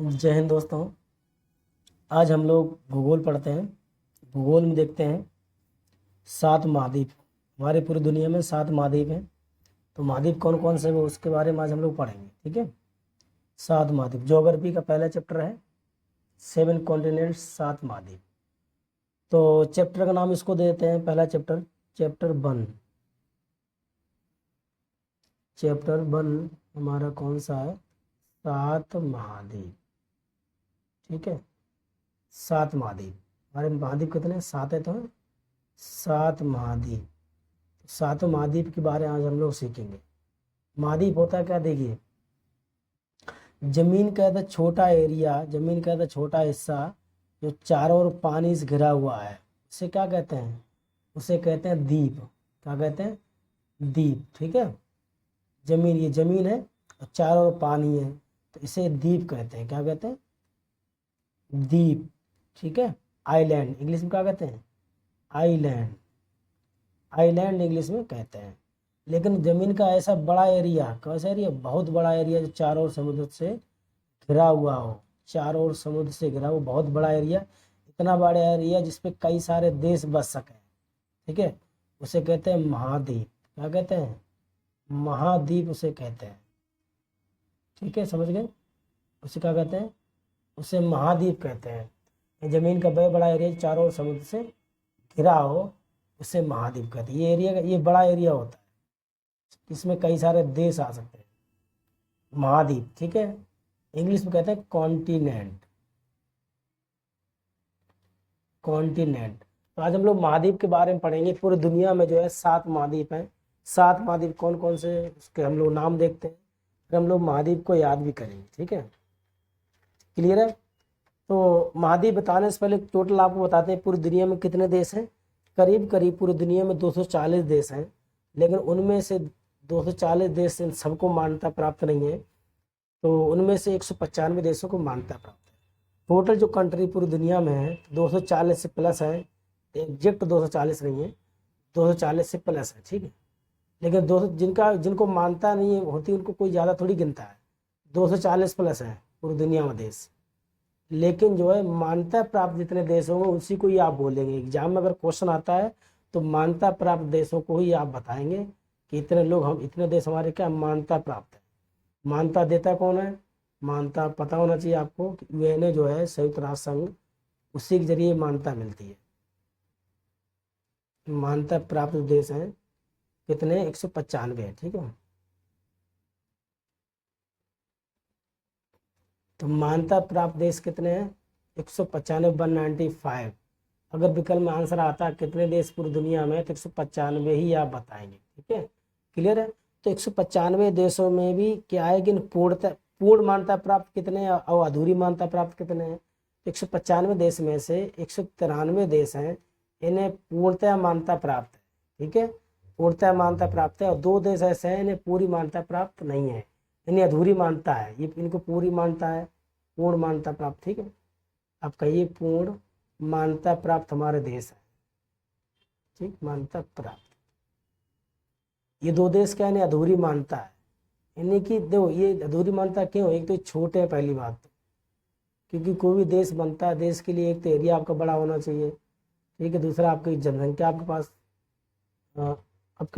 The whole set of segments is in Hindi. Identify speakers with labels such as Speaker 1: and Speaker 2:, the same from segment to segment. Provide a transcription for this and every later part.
Speaker 1: जय हिंद दोस्तों। आज हम लोग भूगोल पढ़ते हैं। भूगोल में देखते हैं 7 महाद्वीप। हमारी पूरी दुनिया में 7 महाद्वीप हैं। तो महाद्वीप कौन कौन से हैं वो उसके बारे में आज हम लोग पढ़ेंगे। ठीक है, 7 महाद्वीप। ज्योग्राफी का पहला चैप्टर है 7 कॉन्टिनेंट्स, 7 महाद्वीप। तो चैप्टर का नाम इसको दे देते हैं, पहला चैप्टर चैप्टर 1। चैप्टर 1 हमारा कौन सा है? 7 महाद्वीप। ठीक है, 7 महाद्वीप। हमारे महाद्वीप कितने हैं? 7 है। तो 7 महाद्वीप। 7 महाद्वीप के बारे में आज हम लोग सीखेंगे। महाद्वीप होता है क्या? देखिए, जमीन का है छोटा एरिया, जमीन का है छोटा हिस्सा जो चारों ओर पानी से घिरा हुआ है, उसे क्या कहते हैं? उसे कहते हैं द्वीप। क्या कहते हैं? द्वीप। ठीक है, जमीन, ये जमीन है और चारों ओर पानी है, तो इसे द्वीप कहते हैं। क्या कहते हैं? द्वीप। ठीक है, आइलैंड इंग्लिश में क्या कहते हैं? आइलैंड। आइलैंड इंग्लिश में कहते हैं। लेकिन जमीन का ऐसा बड़ा एरिया, कैसा एरिया? बहुत बड़ा एरिया जो चारों ओर समुद्र से घिरा हुआ हो, चारों ओर समुद्र से घिरा हुआ बहुत बड़ा एरिया, इतना बड़ा एरिया जिसपे कई सारे देश बस सके। ठीक है, उसे कहते हैं महाद्वीप। क्या कहते हैं? महाद्वीप उसे कहते हैं। ठीक है, समझ गए? उसे क्या कहते हैं? उसे महाद्वीप कहते हैं। जमीन का बहुत बड़ा एरिया चारों ओर समुद्र से घिरा हो, उसे महाद्वीप कहते हैं। ये एरिया, ये बड़ा एरिया होता है, इसमें कई सारे देश आ सकते हैं। महाद्वीप। ठीक है, इंग्लिश में कहते हैं कॉन्टिनेंट। कॉन्टिनेंट। तो आज हम लोग महाद्वीप के बारे में पढ़ेंगे। पूरी दुनिया में जो है 7 महाद्वीप हैं। 7 महाद्वीप कौन कौन से, उसके हम लोग नाम देखते हैं, फिर हम लोग महाद्वीप को याद भी करेंगे। ठीक है, क्लियर है? तो महाद्वीप बताने से पहले टोटल आपको बताते हैं पूरी दुनिया में कितने देश हैं। करीब करीब पूरी दुनिया में 240 देश हैं, लेकिन उनमें से 240 देश सबको मान्यता प्राप्त नहीं है, तो उनमें से 195 देशों को मान्यता प्राप्त है। टोटल जो कंट्री पूरी दुनिया में है 240 से प्लस है, एग्जैक्ट 240 नहीं है, 240 से प्लस है। ठीक है, लेकिन जिनको मान्यता नहीं होती उनको कोई ज़्यादा थोड़ी गिनता है। 240 प्लस है पूरी दुनिया में देश, लेकिन जो है मान्यता प्राप्त जितने देश होंगे उसी को ही आप बोलेंगे। एग्जाम में अगर क्वेश्चन आता है तो मान्यता प्राप्त देशों को ही आप बताएंगे कि इतने लोग, हम इतने देश हमारे क्या मान्यता प्राप्त है। मान्यता देता कौन है? मान्यता पता होना चाहिए आपको कि यूएनए जो है, संयुक्त राष्ट्र संघ, उसी के जरिए मान्यता मिलती है। मान्यता प्राप्त देश हैं कितने? 195 है। ठीक है, तो मान्यता प्राप्त देश कितने हैं? 195, 195। अगर विकल्प में आंसर आता है कितने देश पूरी दुनिया में, तो 195 ही आप बताएंगे। ठीक है, क्लियर है? तो 195 देशों में भी क्या है कि पूर्ण मान्यता प्राप्त कितने हैं और अधूरी मान्यता प्राप्त कितने हैं? 195 देश में से 193 देश हैं, इन्हें पूर्णतः मान्यता प्राप्त है। ठीक है, पूर्णतः मान्यता प्राप्त है, और 2 देश ऐसे हैं इन्हें पूरी मान्यता प्राप्त नहीं है, इन्हें अधूरी मान्यता है। ये इनको पूरी मान्यता है, पूर्ण मान्यता प्राप्त। ठीक है, आप कहिए पूर्ण मान्यता प्राप्त हमारे देश है। ठीक, मान्यता प्राप्त। ये 2 देश क्या है, अधूरी मान्यता है। इन्हें की देखो, ये अधूरी मान्यता क्यों? एक तो छोटे हैं, पहली बात तो, क्योंकि कोई भी देश बनता है, देश के लिए एक तो एरिया आपका बड़ा होना चाहिए। ठीक है, दूसरा आपकी जनसंख्या, आपके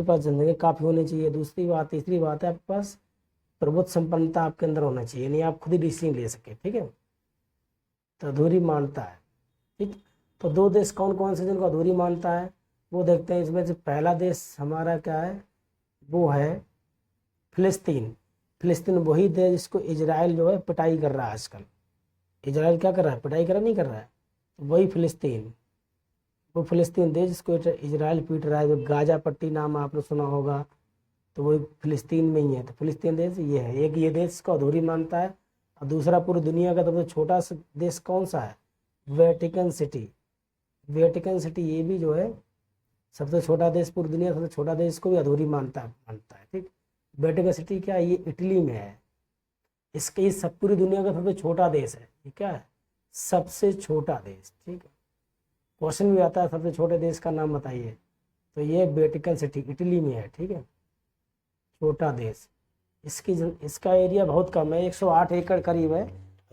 Speaker 1: पास जनसंख्या काफ़ी होनी चाहिए। दूसरी बात, तीसरी बात है आपके पास प्रभुत्व संपन्नता आपके अंदर होना चाहिए, नहीं आप खुद ही डिसीजन ले सके। ठीक है, तो अधूरी मान्यता है। ठीक, तो 2 देश कौन कौन से जिनको अधूरी मान्यता है वो देखते हैं। इसमें से पहला देश हमारा क्या है, वो है फिलिस्तीन। फिलिस्तीन वही देश जिसको इजराइल जो है पिटाई कर रहा है आजकल। इजराइल क्या कर रहा है? पिटाई कर रहा, नहीं कर रहा है? तो वही फिलिस्तीन, वो फिलिस्तीन देश जिसको इजराइल पीट रहा है, जो गाजा पट्टी नाम आपने सुना होगा, तो वही फिलिस्तीन में ही है। तो फिलिस्तीन देश ये है। एक ये देश को अधूरी मानता है, और दूसरा पूरी दुनिया का सबसे छोटा देश कौन सा है? Vatican city. वेटिकन सिटी ये भी जो है सबसे छोटा देश, पूरी दुनिया का सबसे छोटा देश, को भी अधूरी मानता है। ठीक, वेटिकन सिटी क्या है? ये इटली में है। इसके सब पूरी दुनिया का सबसे छोटा देश है। ये क्या है? सबसे छोटा देश। ठीक है, क्वेश्चन भी आता है सबसे छोटे देश का नाम बताइए, तो ये वेटिकन सिटी इटली में है। ठीक है, छोटा देश। इसका एरिया बहुत कम है, 108 एकड़ करीब है।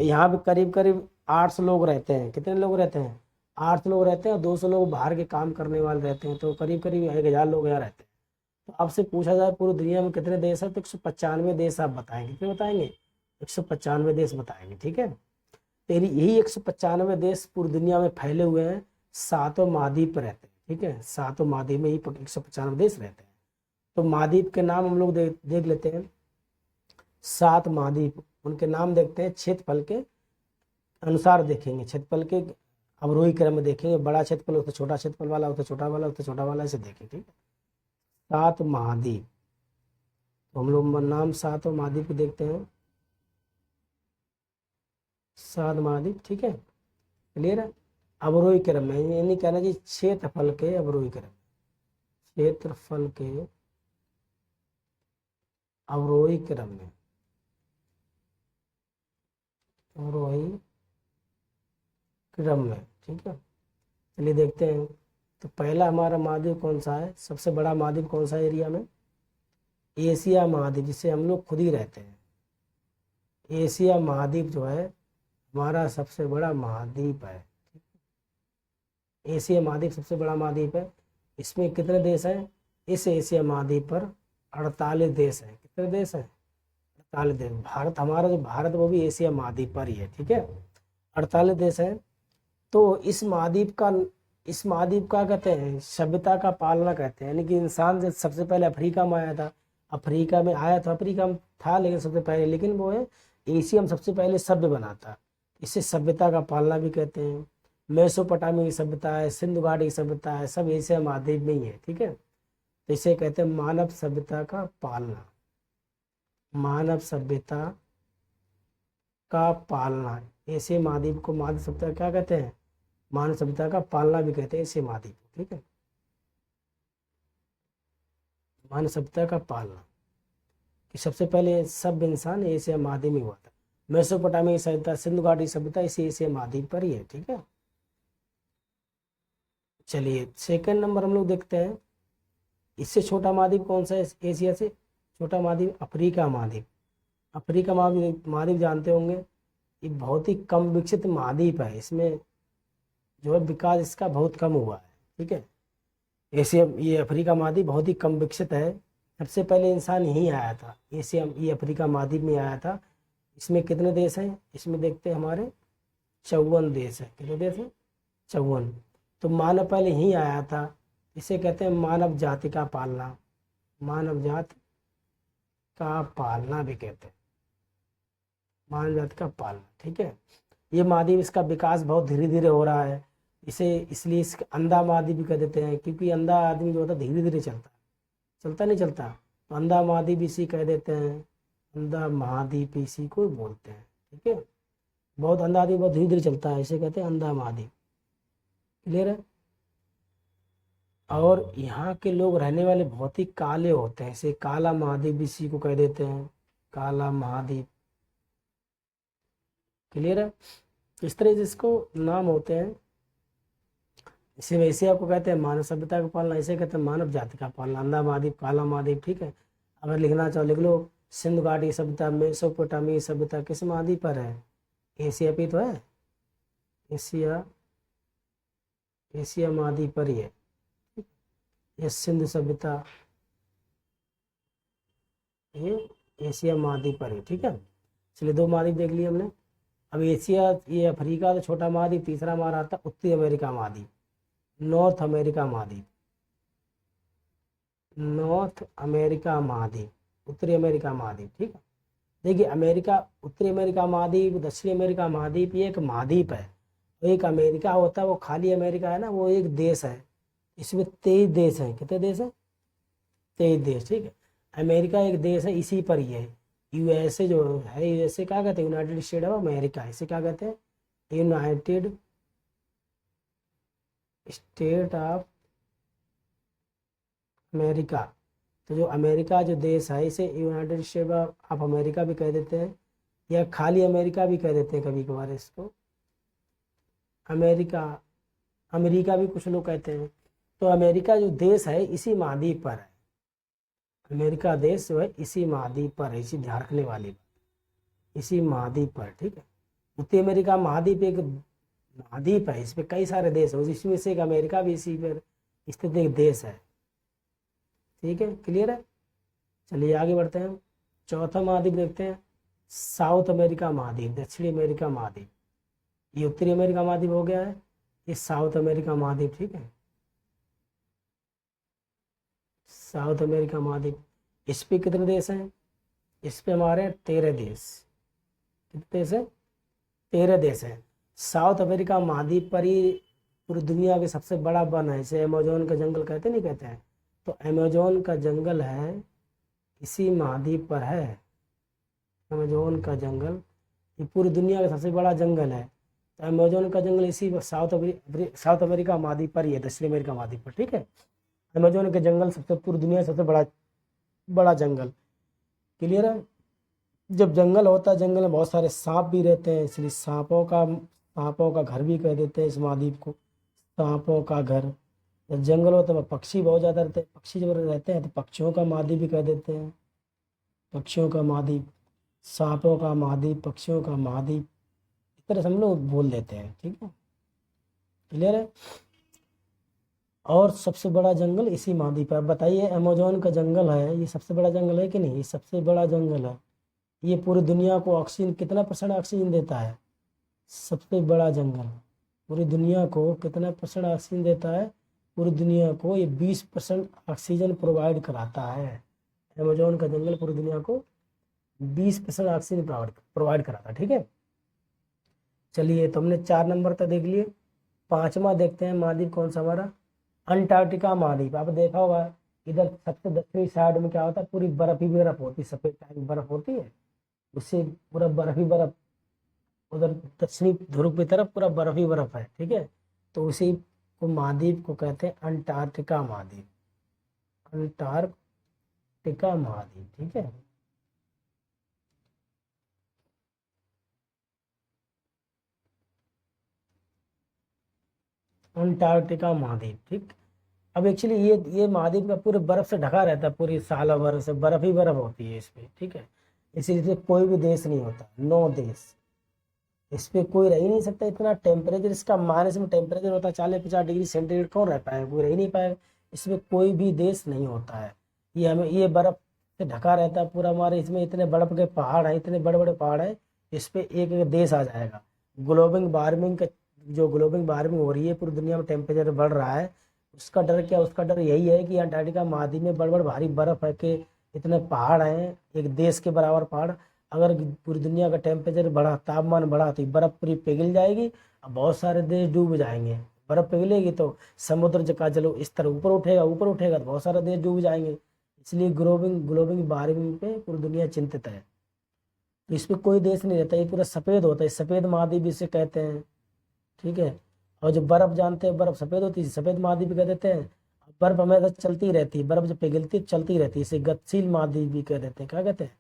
Speaker 1: यहाँ पे करीब करीब 800 लोग रहते हैं। कितने लोग रहते हैं? 800 लोग रहते हैं, और 200 लोग बाहर के काम करने वाले रहते हैं, तो करीब करीब 1000 लोग यहाँ रहते हैं। तो आपसे पूछा जाए पूरी दुनिया में कितने देश है, तो 195 देश आप बताएंगे। कितने बताएंगे? 195 देश बताएंगे। ठीक है, तेरी यही 195 देश पूरी दुनिया में फैले हुए हैं, 7 महाद्वीप पर रहते हैं। ठीक है, 7 महाद्वीप में ही 195 देश रहते हैं। तो महाद्वीप के नाम हम लोग देख लेते हैं। 7 महाद्वीप, उनके नाम देखते हैं, क्षेत्रफल के अनुसार देखेंगे, क्षेत्रफल के अवरोही क्रम में देखेंगे। बड़ा क्षेत्रफल हो तो छोटा क्षेत्रफल वाला हो, तो छोटा वाला हो तो छोटा वाला, ऐसे देखें। ठीक है, 7 महाद्वीप, तो हम लोग नाम 7 महाद्वीप के देखते हैं। 7 महाद्वीप, ठीक है, क्लियर है। अवरोही क्रम में, ये नहीं कहना जी क्षेत्रफल के अवरोही क्रम, क्षेत्रफल के अवरोही क्रम में, अवरोही क्रम में। ठीक है, चलिए देखते हैं। तो पहला हमारा महाद्वीप कौन सा है? सबसे बड़ा महाद्वीप कौन सा एरिया में? एशिया महाद्वीप, जिसे हम लोग खुद ही रहते हैं। एशिया महाद्वीप जो है हमारा सबसे बड़ा महाद्वीप है। एशिया महाद्वीप सबसे बड़ा महाद्वीप है। इसमें कितने देश हैं? इस एशिया महाद्वीप पर 48 देश हैं। कितने देश हैं? 48 देश। भारत, हमारा जो भारत वो भी एशिया महाद्वीप पर ही है। ठीक है, 48 देश हैं। तो इस महाद्वीप का कहते हैं सभ्यता का पालना कहते हैं। यानी कि इंसान जब सबसे पहले अफ्रीका में आया था, अफ्रीका में था लेकिन सबसे पहले, लेकिन वो है एशिया में सबसे पहले सभ्य बना था। इसे सभ्यता का पालना भी कहते हैं। मेसोपोटामिया की सभ्यता है, सिंधु घाटी की सभ्यता है, सब एशिया महाद्वीप में ही है। ठीक है, तो इसे कहते हैं मानव सभ्यता का पालना। मानव सभ्यता का पालना, एशिया महाद्वीप को मानव सभ्यता क्या कहते हैं? मानव सभ्यता का पालना भी कहते हैं एशिया महाद्वीप। ठीक है, मानव सभ्यता का पालना कि सबसे पहले सब इंसान एशिया महाद्वीप में हुआ था। मेसोपोटामिया की सभ्यता, सिंधु घाटी सभ्यता इसी एशिया महाद्वीप पर ही है। ठीक है, चलिए सेकंड नंबर हम लोग देखते हैं। इससे छोटा महाद्वीप कौन सा है? एशिया से छोटा महाद्वीप अफ्रीका महाद्वीप। अफ्रीका महाद्वीप जानते होंगे, ये बहुत ही कम विकसित महाद्वीप है। इसमें जो है विकास इसका बहुत कम हुआ है। ठीक है, एशिया, ये अफ्रीका महाद्वीप बहुत ही कम विकसित है। सबसे पहले इंसान यहीं आया था, एशिया, ये अफ्रीका महाद्वीप में आया था। इसमें कितने देश हैं? इसमें देखते हैं हमारे 54 देश हैं। कितने देश हैं? 54। तो मानव पहले यहीं आया था। इसे कहते हैं मानव जाति का पालना। मानव जाति का पालना भी कहते हैं, मानव जाति का पालना। ठीक है, ये महाद्वीप, इसका विकास बहुत धीरे धीरे हो रहा है। इसे इसलिए इसके अंधा महाद्वीप भी कह देते हैं, क्योंकि अंधा आदमी जो होता है धीरे धीरे चलता नहीं चलता, तो अंधा महाद्वीप इसी कह देते हैं। अंधा महाद्वीप इसी को बोलते हैं। ठीक है, बहुत अंधा आदमी बहुत धीरे धीरे चलता है, इसे कहते हैं अंधा महाद्वीप। क्लियर है। और यहाँ के लोग रहने वाले बहुत ही काले होते हैं, इसे काला महाद्वीप इसी को कह देते हैं, काला महाद्वीप। क्लियर है। इस तरह से इसको नाम होते हैं। इसे वैसे आपको कहते हैं मानव सभ्यता का पालना, इसे कहते हैं मानव जाति का पालना। अंधा महाद्वीप, काला महाद्वीप। ठीक है, अगर लिखना चाहो लिख लो। सिंधु घाटी सभ्यता, मेसोपोटामिया सभ्यता किस महाद्वीप पर है? एशिया पे तो है, एशिया महाद्वीप पर ही है। ये सिंधु सभ्यता, ये एशिया महाद्वीप पर है। ठीक है, चलिए 2 महाद्वीप देख लिए हमने। अब एशिया, ये अफ्रीका तो छोटा महाद्वीप। तीसरा हमारा आता है उत्तरी अमेरिका महाद्वीप, नॉर्थ अमेरिका महाद्वीप। नॉर्थ अमेरिका महाद्वीप, उत्तरी अमेरिका महाद्वीप। ठीक है, देखिए अमेरिका, उत्तरी अमेरिका महाद्वीप, दक्षिणी अमेरिका महाद्वीप, ये एक महाद्वीप है। एक अमेरिका होता है, वो खाली अमेरिका है ना, वो एक देश है। इसमें 23 देश हैं। कितने देश हैं? 23 देश। ठीक है, अमेरिका एक देश है, इसी पर ही है। यूएसए जो है, यूएसए क्या कहते हैं? United state of America. इसे क्या कहते हैं? United state of America. तो जो अमेरिका जो देश है, इसे यूनाइटेड स्टेट ऑफ अमेरिका भी कह देते हैं, या खाली अमेरिका भी कह देते हैं कभी कभार इसको। अमेरिका भी कुछ लोग कहते हैं। तो अमेरिका जो देश है इसी महाद्वीप पर है। अमेरिका देश जो है इसी महाद्वीप पर है, इसी ध्यान रखने वाली बात, इसी महाद्वीप पर। ठीक है, उत्तरी अमेरिका महाद्वीप एक महाद्वीप है, इसमें कई सारे देश हैं, इसमें से एक अमेरिका भी इसी पर स्थित एक देश है। ठीक है, क्लियर है। चलिए आगे बढ़ते हैं। चौथा महाद्वीप देखते हैं, साउथ अमेरिका महाद्वीप, दक्षिणी अमेरिका महाद्वीप। ये उत्तरी अमेरिका महाद्वीप हो गया है, ये साउथ अमेरिका महाद्वीप। ठीक है, साउथ अमेरिका महाद्वीप। इस पे कितने देश हैं? इस पे हमारे 13 देश। कितने देश हैं? 13 देश हैं। साउथ अमेरिका महाद्वीप पर ही पूरी दुनिया के सबसे बड़ा वन है, इसे अमेजोन का जंगल कहते नहीं कहते हैं? तो अमेजोन का जंगल है इसी महाद्वीप पर है। अमेजोन का जंगल ये पूरी दुनिया का सबसे बड़ा जंगल है। तो अमेजोन का जंगल इसी साउथ अमेरिका महाद्वीप पर ही है, दक्षिण अमेरिका महाद्वीप पर। ठीक है, अमेजोन के जंगल सबसे पूरी दुनिया का सबसे बड़ा जंगल। क्लियर है। जब जंगल होता है, जंगल में बहुत सारे सांप भी रहते हैं, इसलिए सांपों का घर भी कह देते हैं इस महाद्वीप को, सांपों का घर। जब जंगल होता है पक्षी बहुत ज़्यादा रहते हैं, पक्षी जब रहते हैं तो पक्षियों का महाद्वीप भी कह देते हैं, पक्षियों का महाद्वीप। सांपों का महाद्वीप, पक्षियों का महाद्वीप, इस तरह से हम लोग बोल देते हैं। ठीक है, क्लियर है। और सबसे बड़ा जंगल इसी महाद्वीप है। अब बताइए, अमेजोन का जंगल है, ये सबसे बड़ा जंगल है कि नहीं? ये सबसे बड़ा जंगल है। ये पूरी दुनिया को ऑक्सीजन कितना % ऑक्सीजन देता है? सबसे बड़ा जंगल पूरी दुनिया को कितना % ऑक्सीजन देता है? पूरी दुनिया को ये 20% ऑक्सीजन प्रोवाइड कराता है। अमेजोन का जंगल पूरी दुनिया को 20% ऑक्सीजन प्रोवाइड कराता है। ठीक है, चलिए तो हमने 4 नंबर तक देख लिए। 5वां देखते हैं महाद्वीप कौन सा हमारा, अंटार्कटिका महाद्वीप। आप देखा होगा इधर सबसे दक्षिणी साइड में क्या होता है, पूरी बर्फ ही बर्फ होती है, सफेद टाइप की बर्फ होती है, उससे पूरा बर्फ ही बर्फ। उधर दक्षिणी ध्रुव की तरफ पूरा बर्फ ही बर्फ है। ठीक है, तो उसी को महाद्वीप को कहते हैं अंटार्कटिका महाद्वीप, अंटार्कटिका महाद्वीप। ठीक है, अंटार्कटिका महाद्वीप। ठीक, अब एक्चुअली ये महाद्वीप का पूरे बर्फ से ढका रहता है, पूरी साल भर से बर्फ ही बर्फ होती है इस पे। ठीक है, इसीलिए कोई भी देश नहीं होता, 9 देश। इस पे कोई रह ही नहीं सकता, इतना टेम्परेचर इसका माइनस में टेम्परेचर होता है 40-50 डिग्री सेंटीग्रेड, कौन रह पाएगा? कोई रह ही नहीं पाएगा। इसमें कोई भी देश नहीं होता है। ये बर्फ से ढका रहता है पूरा। हमारे इसमें इतने बर्फ के पहाड़ हैं, इतने बड़े बड़े पहाड़ हैं, इस पे एक एक देश आ जाएगा। ग्लोबल वार्मिंग का जो ग्लोबल वार्मिंग हो रही है, पूरी दुनिया में टेम्परेचर बढ़ रहा है, उसका डर क्या? उसका डर यही है कि अंटार्कटिका महाद्वीप में बड़ बड़ भारी बर्फ है, कि इतने पहाड़ हैं, एक देश के बराबर पहाड़। अगर पूरी दुनिया का टेम्परेचर बढ़ा, तापमान बढ़ा, तो बर्फ पूरी पिघल जाएगी और बहुत सारे देश डूब जाएंगे। बर्फ पिघलेगी तो समुद्र का जल स्तर ऊपर उठेगा तो बहुत सारे देश डूब जाएंगे। इसलिए ग्लोबल वार्मिंग पे पूरी दुनिया चिंतित है। तो इस पर कोई देश नहीं रहता, ये पूरा सफ़ेद होता है, सफ़ेद महाद्वीप इसे कहते हैं। ठीक है, और जो बर्फ जानते हैं, बर्फ सफ़ेद होती है, सफ़ेद महाद्वीप कह देते हैं। बर्फ हमेशा चलती रहती है, बर्फ जब पिघलती है चलती रहती है, इसे गतिशील महाद्वीप भी कह देते हैं। क्या कहते हैं?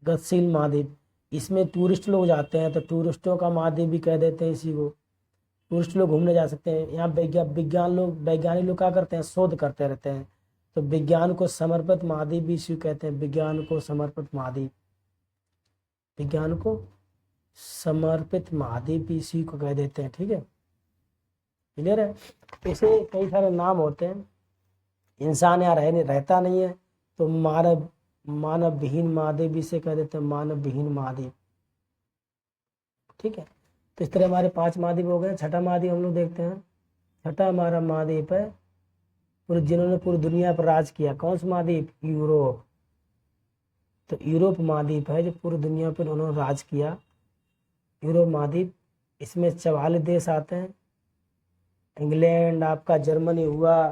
Speaker 1: गतिशील महाद्वीप। इसमें टूरिस्ट लोग जाते हैं तो टूरिस्टों का महाद्वीप भी कह देते हैं इसी को। टूरिस्ट लोग घूमने जा सकते हैं यहाँ। वैज्ञानिक लोग क्या करते हैं? शोध करते रहते हैं। तो विज्ञान को समर्पित महाद्वीप भी इसी को कहते हैं, विज्ञान को समर्पित महाद्वीप। विज्ञान को समर्पित महाद्वीप भी इसी को कह देते हैं। ठीक है, क्लियर है। ऐसे कई सारे नाम होते हैं। इंसान यहाँ रहता नहीं है तो मानव विहीन महाद्वीप भी इसे कह देते हैं, मानव विहीन महाद्वीप। ठीक है, तो इस तरह हमारे 5 महाद्वीप हो गए। छठा महाद्वीप हम लोग देखते हैं। छठा हमारा महाद्वीप है जिन्होंने पूरी दुनिया पर राज किया। कौन सा महाद्वीप? यूरोप। तो यूरोप महाद्वीप है जो पूरी दुनिया पर उन्होंने राज किया, यूरोप महाद्वीप। इसमें 44 देश आते हैं। इंग्लैंड आपका, जर्मनी हुआ,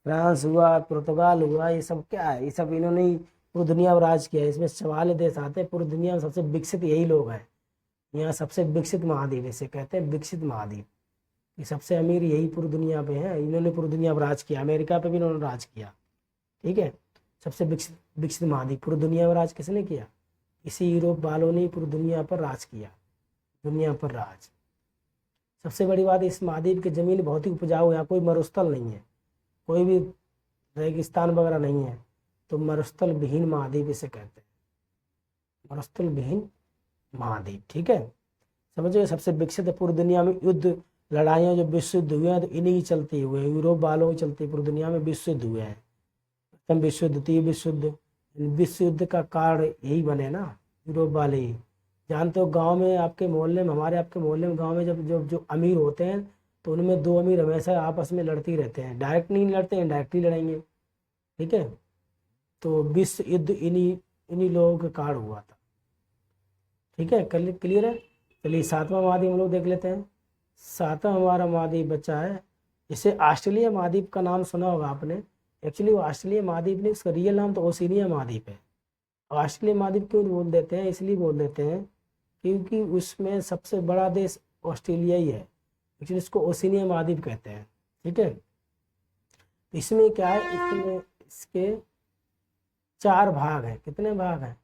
Speaker 1: फ्रांस हुआ, पुर्तगाल हुआ, ये सब क्या है? ये सब इन्होंने ही पूरी दुनिया में राज किया है। इसमें 44 देश आते हैं। पूरी दुनिया में सबसे विकसित यही लोग हैं। यहाँ सबसे विकसित महाद्वीप इसे कहते हैं, विकसित महाद्वीप। ये सबसे अमीर यही पूरी दुनिया पे है, इन्होंने पूरी दुनिया पर राज किया। अमेरिका पे भी इन्होंने राज किया। ठीक है, सबसे विकसित महाद्वीप। पूरी दुनिया में राज किसने किया? इसी यूरोप वालों ने पूरी दुनिया पर राज किया, दुनिया पर राज। सबसे बड़ी बात, इस महाद्वीप की ज़मीन बहुत ही उपजाऊ है, यहाँ कोई मरुस्थल नहीं है, कोई भी रेगिस्तान वगैरह नहीं है। तो मरुस्थल विहीन महाद्वीप इसे कहते हैं, मरुस्थल विहीन महाद्वीप। ठीक है, समझ गए। सबसे विकसित पूरी दुनिया में युद्ध लड़ाइयाँ जो विश्व युद्ध हुए हैं तो इन्हीं की चलती हुए हैं, यूरोप वालों की चलती पूरी दुनिया में विश्व युद्ध हुए हैं। प्रथम विश्व युद्ध, द्वितीय विश्व युद्ध, विश्व युद्ध का कारण यही बने ना, यूरोप वाले ही। जानते हो गांव में आपके मोहल्ले में, हमारे आपके मोहल्ले में गांव में जब जो जो अमीर होते हैं तो उनमें दो अमीर हमेशा आपस में लड़ते ही रहते हैं, डायरेक्ट नहीं लड़ते हैं, इनडायरेक्टली लड़ेंगे। ठीक है, तो विश्व युद्ध इन्हीं इन्हीं लोगों के कारण हुआ था। ठीक है, क्लियर है। चलिए सातवां महाद्वीप हम लोग देख लेते हैं। सातवां हमारा महाद्वीप बच्चा है, इसे ऑस्ट्रेलिया महाद्वीप का नाम सुना होगा आपने। एक्चुअली वो ऑस्ट्रेलिया महाद्वीप नहीं, उसका रियल नाम तो ओशिनिया महाद्वीप है। ऑस्ट्रेलिया महाद्वीप क्यों बोल देते हैं, इसलिए बोल देते हैं क्योंकि उसमें सबसे बड़ा देश ऑस्ट्रेलिया ही है, एक्चुअली इसको ओशिनिया महाद्वीप कहते हैं। ठीक है, इसमें क्या है, इसमें इसके 4 भाग हैं। कितने भाग हैं?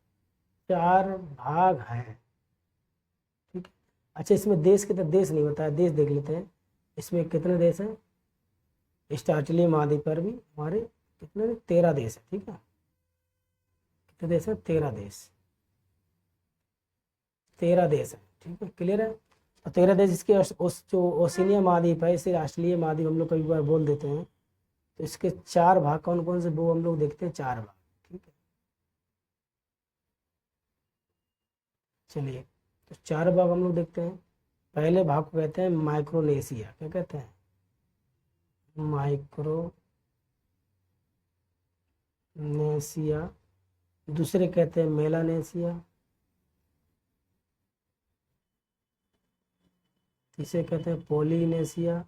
Speaker 1: 4 भाग हैं। ठीक है, अच्छा इसमें देश कितने, देश नहीं बताया, देश देख लेते हैं। इसमें कितने देश हैं? इस ऑस्ट्रेलिया महाद्वीप पर भी हमारे कितने, 13 देश है। ठीक है, कितने देश हैं? 13 देश, 13 देश है। ठीक है, क्लियर है। और 13 देश इसके जो ओशिनिया महाद्वीप है, इसे ऑस्ट्रेलिया महाद्वीप हम लोग कई बार बोल देते हैं। तो इसके 4 भाग कौन कौन से, वो हम लोग देखते हैं, 4 भाग। ठीक है, चलिए तो 4 भाग हम लोग देखते हैं। पहले भाग को कहते हैं माइक्रोनेशिया। क्या कहते हैं? माइक्रोनेशिया। दूसरे कहते हैं मेलानेशिया। तीसरे कहते हैं पोलिनेशिया।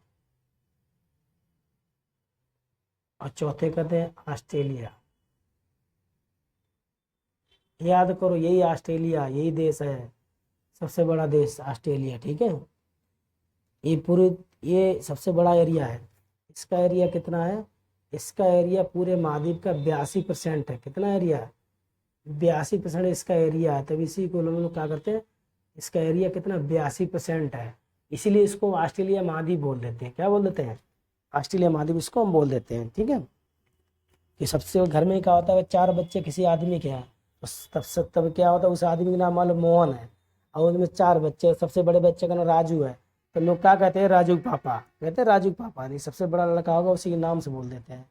Speaker 1: और चौथे कहते हैं ऑस्ट्रेलिया। याद करो, यही ऑस्ट्रेलिया, यही देश है, सबसे बड़ा देश ऑस्ट्रेलिया। ठीक है, ये पूरे, ये सबसे बड़ा एरिया है। इसका एरिया कितना है? इसका एरिया पूरे महाद्वीप का 82% है। कितना एरिया है? 82% इसका एरिया है। तब इसी को हम लोग क्या करते हैं, इसका एरिया कितना, 82% है। इसीलिए इसको ऑस्ट्रेलिया महाद्वीप बोल देते हैं। क्या बोल देते हैं? ऑस्ट्रेलिया महाद्वीप इसको हम बोल देते हैं। ठीक है, कि सबसे घर में क्या होता है, 4 बच्चे किसी आदमी के हैं, तब क्या होता है, उस आदमी का नाम मान लो मोहन है, और उनमें 4 बच्चे, सबसे बड़े बच्चे का नाम राजू है, तो लोग क्या कहते हैं, राजू पापा कहते हैं, राजू पापा नहीं, सबसे बड़ा लड़का होगा उसी के नाम से बोल देते हैं।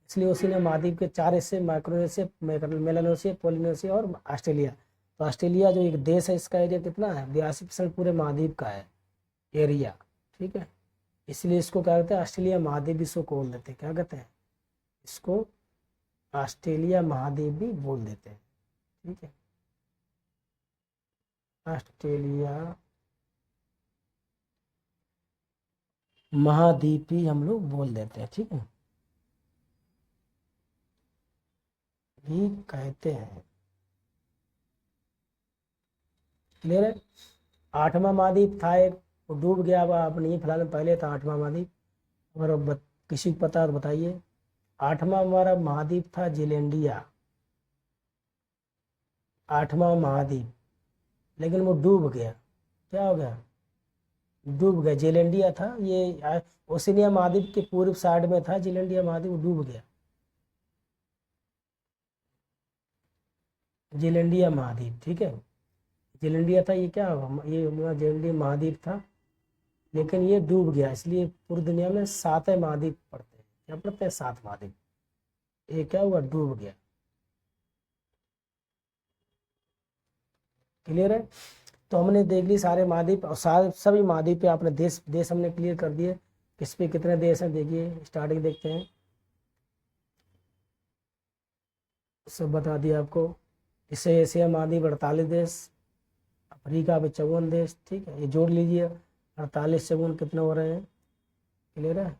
Speaker 1: इसलिए उसी ने महाद्वीप के 4 हिस्से, माइक्रोनेशिया, मेलानेशिया, पोलिनेशिया और ऑस्ट्रेलिया। तो ऑस्ट्रेलिया जो एक देश है, इसका एरिया कितना है, 82% पूरे महाद्वीप का है एरिया। ठीक है, इसलिए इसको क्या कहते हैं, ऑस्ट्रेलिया महाद्वीप इसको बोल देते हैं। क्या कहते हैं इसको? ऑस्ट्रेलिया महाद्वीप भी बोल देते हैं। ठीक है, ऑस्ट्रेलिया महाद्वीप ही हम लोग बोल देते हैं। ठीक है, भी कहते हैं। क्लियर है। 8वां महाद्वीप था एक, वो डूब गया, अब नहीं, फिलहाल पहले था 8वां महाद्वीप। अगर किसी को पता तो बताइए। 8वां हमारा महाद्वीप था जिलेंडिया, 8वां महाद्वीप, लेकिन वो डूब गया। क्या हो गया? डूब गया। जेलेंडिया था ये, ओशिनिया महाद्वीप के पूर्व साइड में था जेलेंडिया महाद्वीप, वो डूब गया। जेलेंडिया महाद्वीप। ठीक है, जेलेंडिया था, ये क्या होगा, ये हमारा जेलेंडिया महाद्वीप था, लेकिन ये डूब गया। इसलिए पूरी दुनिया में 7 महाद्वीप पड़ते हैं। क्या पड़ते हैं? 7 महाद्वीप। ये क्या हुआ? डूब गया। क्लियर है। तो हमने देख ली सारे महाद्वीप, और सारे सभी महाद्वीप पे आपने देश देश हमने क्लियर कर दिए, किस पे कितने देश हैं। देखिए स्टार्टिंग देखते हैं, सब बता दिया आपको। इससे एशिया महाद्वीप 48 देश, अफ्रीका में 54 देश। ठीक है, ये जोड़ लीजिए, 48 54 कितने हो रहे हैं। क्लियर है।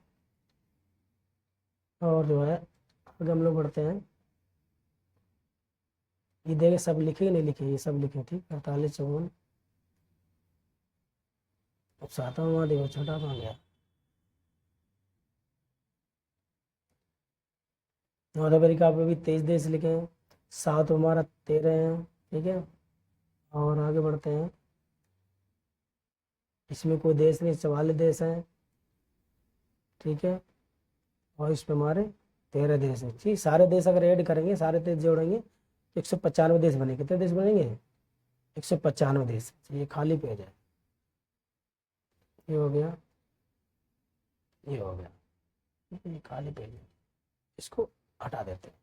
Speaker 1: और जो है आगे हम लोग बढ़ते हैं, ये देखें सब लिखे नहीं लिखे, ये सब लिखे। ठीक, 48 54। अब 7वां महाद्वीप छोटा कहाँ गया? नॉर्थ अमेरिका पे भी 23 देश लिखे हैं, साउथ हमारा 13 हैं। ठीक है, और आगे बढ़ते हैं, इसमें कोई देश नहीं, 44 देश हैं। ठीक है, और इसमें हमारे 13 देश हैं। ठीक, सारे देश अगर ऐड करेंगे, सारे देश जोड़ेंगे तो 195 देश बनेंगे। कितने देश बनेंगे? 195 देश। ये खाली पेज है। ये हो गया, ये हो गया, ठीक है, ये खाली पेज है, इसको हटा देते हैं।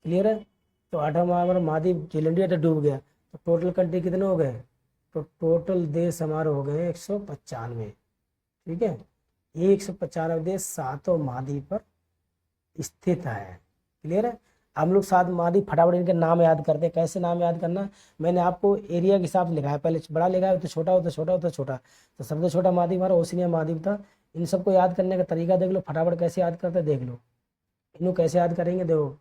Speaker 1: क्लियर है। तो आठवां हमारा महाद्वीप जेल इंडिया तो डूब गया। तो टोटल कंट्री कितने हो गए, तो टोटल देश हमारे हो गए 195। ठीक है, ये 195 देश सातों महाद्वीप पर स्थित है। क्लियर है। हम लोग सात महाद्वीप फटाफट इनके नाम याद करते हैं। कैसे नाम याद करना, मैंने आपको एरिया के हिसाब से लिखा है, पहले बड़ा लिखा है तो छोटा हो तो छोटा हो तो छोटा। तो सबसे छोटा महाद्वीप हमारा ओशिनिया महाद्वीप था। इन सबको याद करने का तरीका देख लो, फटाफट कैसे याद करते हैं देख लो। इनको कैसे याद करेंगे, देखो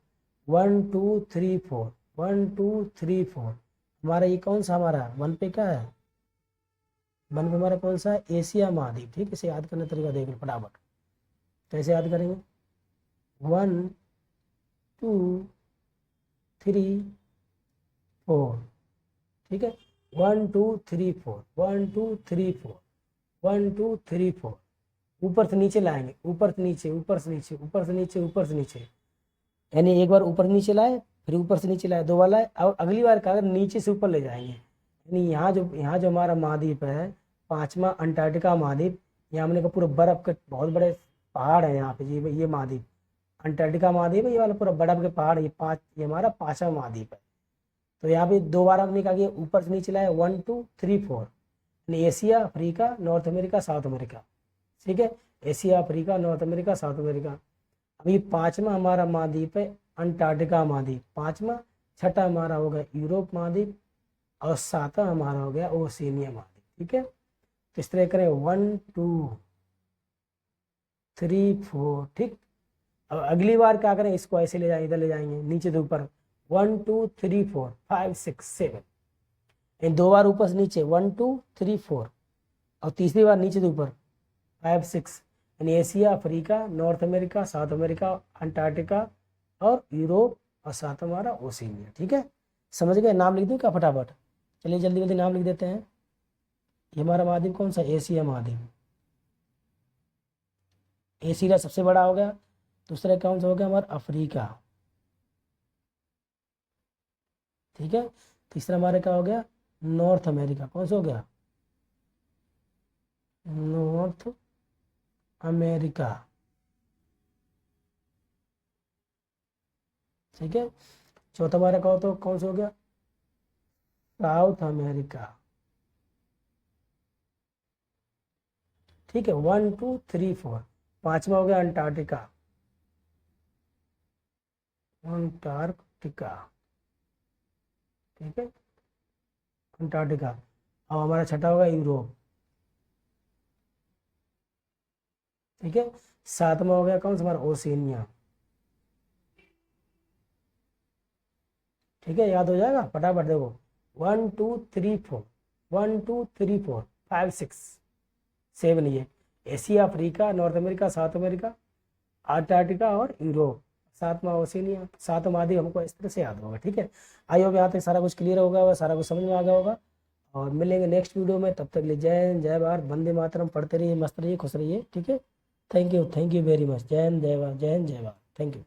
Speaker 1: 1 2 3 4, 1 2 3 4। हमारा ये कौन सा, हमारा वन पे क्या है, वन पे हमारा कौन सा है, एशिया महाद्वीप। ठीक है, इसे याद करने का तरीका देख लो फटाफट। कैसे याद करेंगे, 1 2 3 4। ठीक है, 1 2 3 4, 1 2 3 4, 1 2 3 4। ऊपर से नीचे लाएंगे, ऊपर से नीचे, ऊपर से नीचे, ऊपर से नीचे, ऊपर से नीचे, यानी एक बार ऊपर से नीचे लाए, फिर ऊपर से नीचे लाए, दो बार लाए, और अगली बार का अगर नीचे से ऊपर ले जाएंगे, यानी यहाँ जो हमारा महाद्वीप है, पांचवा अंटार्कटिका महाद्वीप। यहाँ हमने का पूरा बर्फ के बहुत बड़े पहाड़ है यहाँ पे, ये महाद्वीप अंटार्कटिका महाद्वीप है, ये वाला पूरा बर्फ के पहाड़, ये हमारा पांचवा महाद्वीप है। तो यहाँ पे दो बार हमने कहा कि ऊपर से नीचे लाए, 1 2 3 4, यानी Asia, Africa, north America, south America. ठीक है, Asia, Africa, north America, south America. अभी पांचवा हमारा महाद्वीप है अंटार्कटिका महाद्वीप, पांचवा। छठा हमारा हो गया यूरोप महाद्वीप, और सातवां हमारा हो गया ओशिनिया महाद्वीप। ठीक है, तो इस तरह करें 1 2 3 4। ठीक, अब अगली बार क्या करें, इसको ऐसे ले जाएंगे, इधर ले जाएंगे, नीचे से ऊपर, 1 2 3 4 5 6 7। इन दो बार ऊपर से नीचे, 1 2 3 4, और तीसरी बार नीचे से ऊपर 5 6, यानी Asia, Africa, north America, south America, Antarctica और यूरोप, और साथ हमारा ओशिनिया। ठीक है, समझ गए। नाम लिख दूँ क्या फटाफट, चलिए जल्दी जल्दी नाम लिख देते हैं। ये हमारा महाद्वीप कौन सा, एशिया महाद्वीप, एशिया सबसे बड़ा हो गया। दूसरा कौन सा हो गया हमारा, अफ्रीका। ठीक है, तीसरा हमारे क्या हो गया, नॉर्थ अमेरिका। कौन सा हो गया, नॉर्थ अमेरिका। ठीक है, चौथा हमारा कहो तो कौन सा हो गया, साउथ अमेरिका। ठीक है, 1 2 3 4। पांचवा हो गया अंटार्कटिका, अंटार्कटिका। ठीक है, अंटार्कटिका। अब हमारा छठा होगा यूरोप। ठीक है, सातवां हो गया कौन सा, हमारा ओशिनिया। ठीक है, याद हो जाएगा फटाफट देखो, 1 2 3 4, 1 2 3 4 5 6 7। ये Asia, Africa, north America, south America, Antarctica और यूरोप, सातवां ओशिनिया। सातवां महाद्वीप हमको इस तरह से याद होगा। ठीक है, आई होप यहाँ तक सारा कुछ क्लियर होगा और सारा कुछ समझ में आ गया होगा। और मिलेंगे नेक्स्ट वीडियो में, तब तक ले जय हिंद, जय भारत, वंदे मातरम। पढ़ते रहिए, मस्त रहिए, खुश रहिए। ठीक है, थैंक यू वेरी मच। जय हिंद, जय भारत, जय हिंद, जय भारत। Thank you.